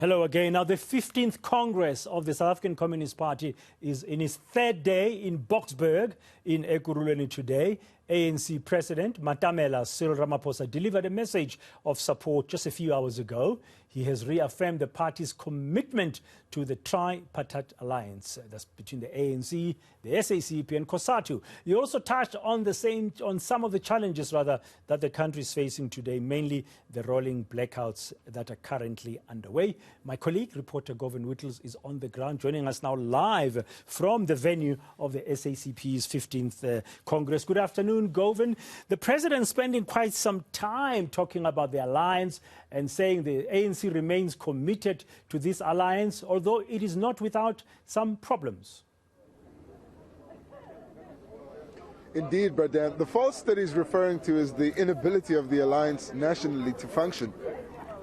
Hello again. Now, the 15th Congress of the South African Communist Party is in its third day in Boksburg in Ekurhuleni today. ANC President Matamela Cyril Ramaphosa delivered a message of support just a few hours ago. He has reaffirmed the party's commitment to the tripartite alliance that's between the ANC, the SACP and COSATU. He also touched on some of the challenges that the country is facing today, mainly the rolling blackouts that are currently underway. My colleague, reporter Govan Whittles, is on the ground, joining us now live from the venue of the SACP's 15th Congress. Good afternoon, Govan. The president spending quite some time talking about the alliance and saying the ANC remains committed to this alliance, although it is not without some problems. Indeed, Bradan. The faults that he's referring to is the inability of the alliance nationally to function.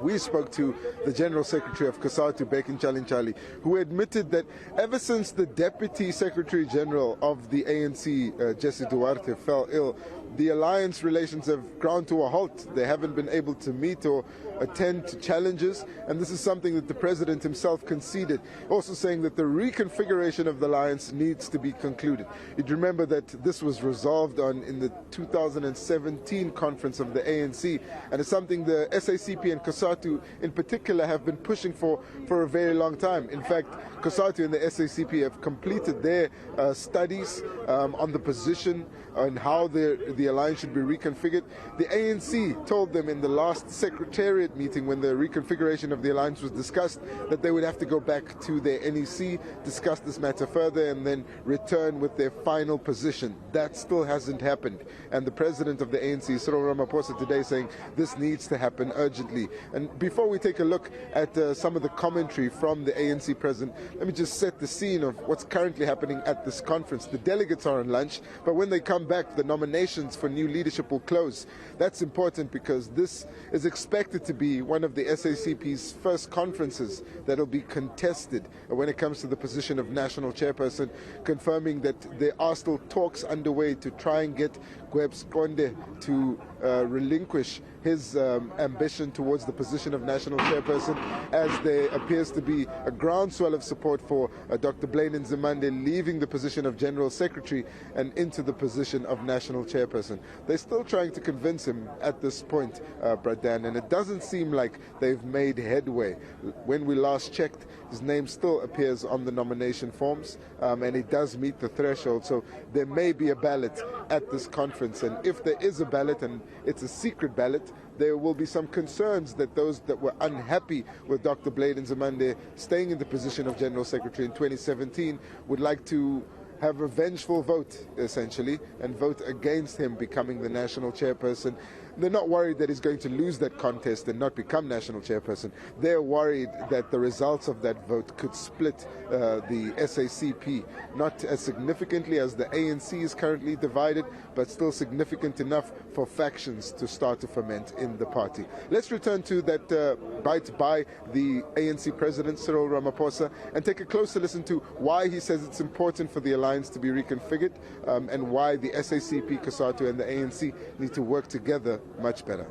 We spoke to the General Secretary of COSATU, Bekin Chalinchali, who admitted that ever since the Deputy Secretary General of the ANC, Jesse Duarte, fell ill, the alliance relations have ground to a halt. They haven't been able to meet or attend to challenges, and this is something that the President himself conceded, also saying that the reconfiguration of the alliance needs to be concluded. You'd remember that this was resolved on in the 2017 conference of the ANC, and it's something the SACP and COSATU in particular have been pushing for a very long time. In fact, COSATU and the SACP have completed their studies on the position and how the alliance should be reconfigured. The ANC told them in the last Secretariat meeting, when the reconfiguration of the alliance was discussed, that they would have to go back to their NEC, discuss this matter further, and then return with their final position. That still hasn't happened. And the president of the ANC, Cyril Ramaphosa, today saying this needs to happen urgently. And before we take a look at some of the commentary from the ANC president, let me just set the scene of what's currently happening at this conference. The delegates are on lunch, but when they come back, the nominations for new leadership will close. That's important because this is expected to be one of the SACP's first conferences that will be contested when it comes to the position of national chairperson, confirming that there are still talks underway to try and get Gwebs Konde to relinquish his ambition towards the position of national chairperson, as there appears to be a groundswell of support for Dr. Blaine Nzimande leaving the position of General Secretary and into the position of national chairperson. They're still trying to convince him at this point, Bradan, and it doesn't seem like they've made headway. When we last checked, his name still appears on the nomination forms, and he does meet the threshold, so there may be a ballot at this conference, and if there is a ballot and it's a secret ballot, there will be some concerns that those that were unhappy with Dr. Blaine Nzimande staying in the position of General Secretary in 2017 would like to have a vengeful vote, essentially, and vote against him becoming the national chairperson. They're not worried that he's going to lose that contest and not become national chairperson. They're worried that the results of that vote could split the SACP, not as significantly as the ANC is currently divided, but still significant enough for factions to start to ferment in the party. Let's return to that bite by the ANC president, Cyril Ramaphosa, and take a closer listen to why he says it's important for the alliance to be reconfigured, and why the SACP, COSATU and the ANC need to work together much better.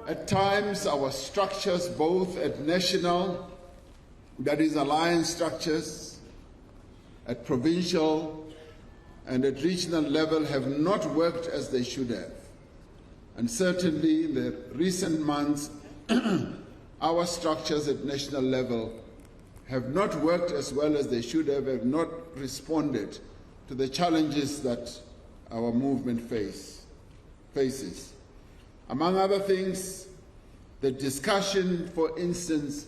At times, our structures, both at national, that is alliance structures, at provincial and at regional level, have not worked as they should have. And certainly in the recent months, our structures at national level have not worked as well as they should have not responded to the challenges that our movement faces. Among other things, the discussion, for instance,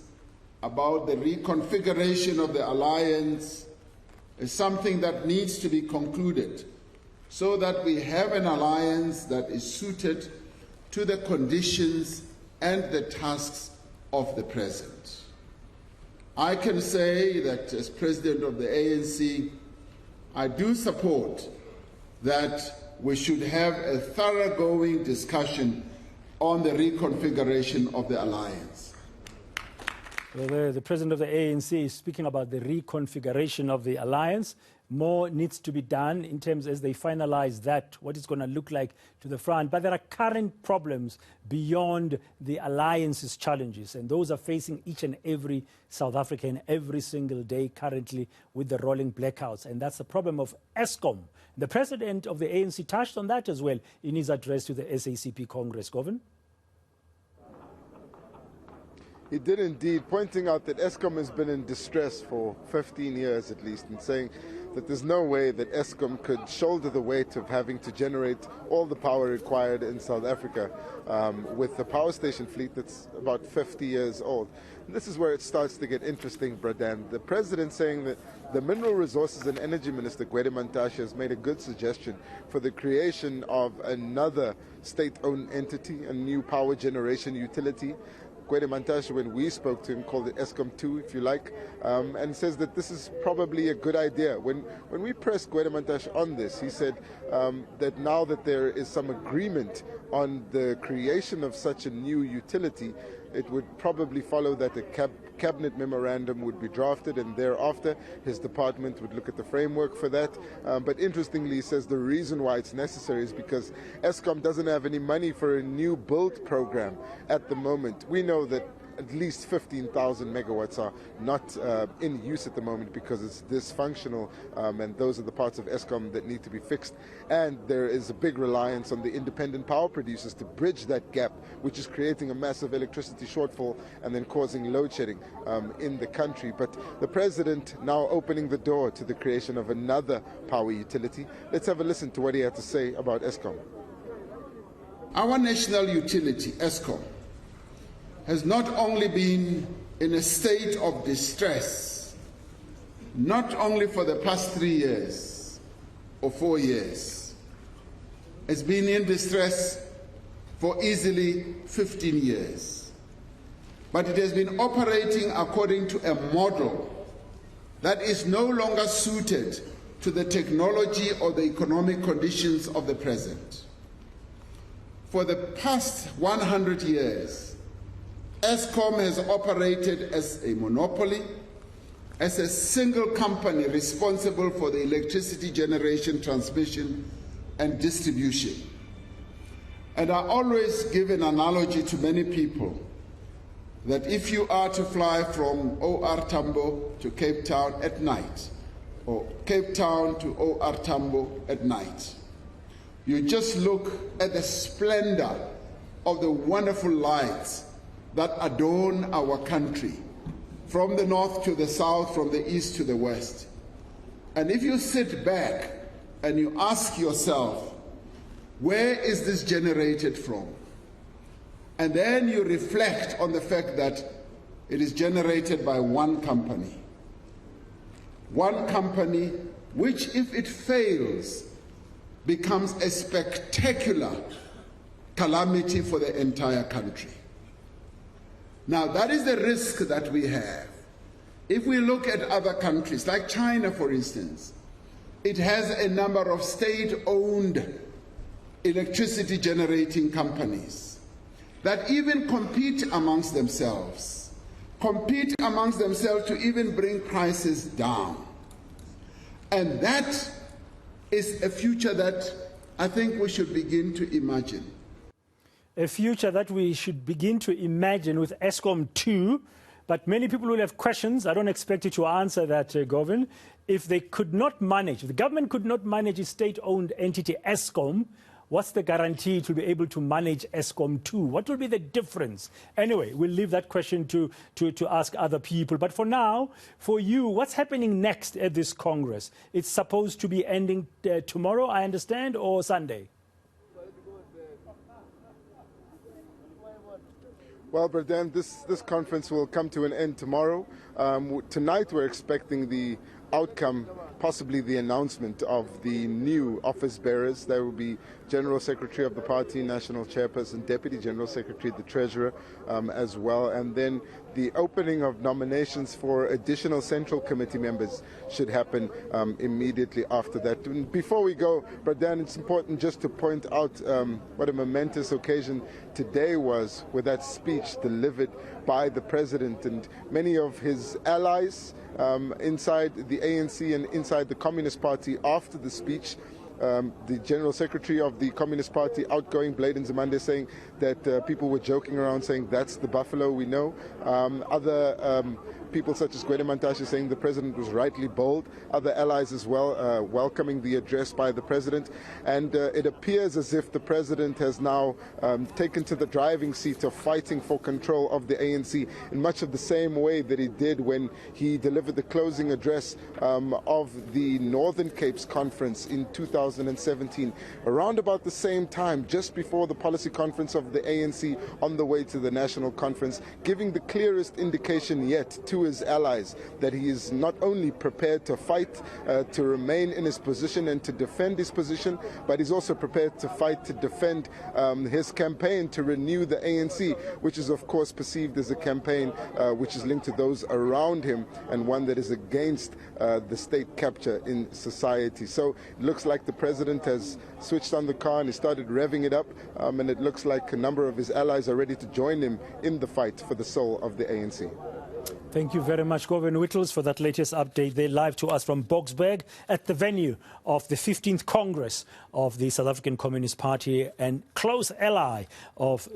about the reconfiguration of the alliance is something that needs to be concluded so that we have an alliance that is suited to the conditions and the tasks of the present. I can say that as president of the ANC, I do support that we should have a thoroughgoing discussion on the reconfiguration of the alliance. Well, the president of the ANC is speaking about the reconfiguration of the alliance. more needs to be done in terms as they finalize that, what it's going to look like to the front. But there are current problems beyond the alliance's challenges, and those are facing each and every South African every single day currently with the rolling blackouts. And that's the problem of Eskom. The president of the ANC touched on that as well in his address to the SACP Congress. Govan? He did indeed, pointing out that Eskom has been in distress for 15 years at least, and saying that there's no way that Eskom could shoulder the weight of having to generate all the power required in South Africa with the power station fleet that's about 50 years old. And this is where it starts to get interesting, Bradan. The president saying that the Mineral Resources and Energy Minister, Govan Whittles, has made a good suggestion for the creation of another state-owned entity, a new power generation utility. Govan Whittles, when we spoke to him, called it Eskom 2, if you like, and says that this is probably a good idea. When we pressed Govan Whittles on this, he said that now that there is some agreement on the creation of such a new utility, it would probably follow that a cabinet memorandum would be drafted, and thereafter his department would look at the framework for that. But interestingly, he says the reason why it's necessary is because Eskom doesn't have any money for a new build program at the moment. We know that at least 15,000 megawatts are not in use at the moment because it's dysfunctional, and those are the parts of Eskom that need to be fixed. And there is a big reliance on the independent power producers to bridge that gap, which is creating a massive electricity shortfall and then causing load shedding in the country. But the president now opening the door to the creation of another power utility. Let's have a listen to what he had to say about Eskom. Our national utility, Eskom, has not only been in a state of distress, not only for the past 3 years or 4 years, it's been in distress for easily 15 years. But it has been operating according to a model that is no longer suited to the technology or the economic conditions of the present. For the past 100 years, Eskom has operated as a monopoly, as a single company responsible for the electricity generation, transmission, and distribution. And I always give an analogy to many people that if you are to fly from OR Tambo to Cape Town at night, or Cape Town to OR Tambo at night, you just look at the splendor of the wonderful lights that adorn our country, from the north to the south, from the east to the west. And if you sit back and you ask yourself, where is this generated from? And then you reflect on the fact that it is generated by one company. One company which, if it fails, becomes a spectacular calamity for the entire country. Now, that is the risk that we have. If we look at other countries, like China, for instance, it has a number of state-owned electricity generating companies that even compete amongst themselves to even bring prices down. And that is a future that I think we should begin to imagine. A future that we should begin to imagine with Eskom 2, but many people will have questions. I don't expect you to answer that, Govan. If they could not manage, if the government could not manage a state-owned entity, Eskom, what's the guarantee to be able to manage Eskom 2? What will be the difference? Anyway, we'll leave that question to ask other people. But for now, for you, what's happening next at this Congress? It's supposed to be ending tomorrow, I understand, or Sunday? Well, Bradan, this conference will come to an end tomorrow. Tonight we're expecting the outcome, possibly the announcement of the new office bearers. There will be General Secretary of the party, National Chairperson, Deputy General Secretary, the Treasurer as well. And then the opening of nominations for additional Central Committee members should happen immediately after that. And before we go, Bradan, it's important just to point out what a momentous occasion today was with that speech delivered by the President and many of his allies inside the ANC and inside the Communist Party after the speech. The General Secretary of the Communist Party, outgoing Blade Nzimande, saying that people were joking around saying that's the buffalo we know. Other people such as Gwede Mantashe saying the President was rightly bold. Other allies as well welcoming the address by the President. And it appears as if the President has now taken to the driving seat of fighting for control of the ANC in much of the same way that he did when he delivered the closing address of the Northern Cape's conference in 2017, around about the same time, just before the policy conference of the ANC on the way to the national conference, giving the clearest indication yet to his allies that he is not only prepared to fight to remain in his position and to defend his position, but he's also prepared to fight to defend his campaign to renew the ANC, which is of course perceived as a campaign which is linked to those around him and one that is against the state capture in society. So it looks like the President has switched on the car and he started revving it up, and it looks like a number of his allies are ready to join him in the fight for the soul of the ANC. Thank you very much, Govan Whittles, for that latest update. They're live to us from Boksburg at the venue of the 15th Congress of the South African Communist Party and close ally of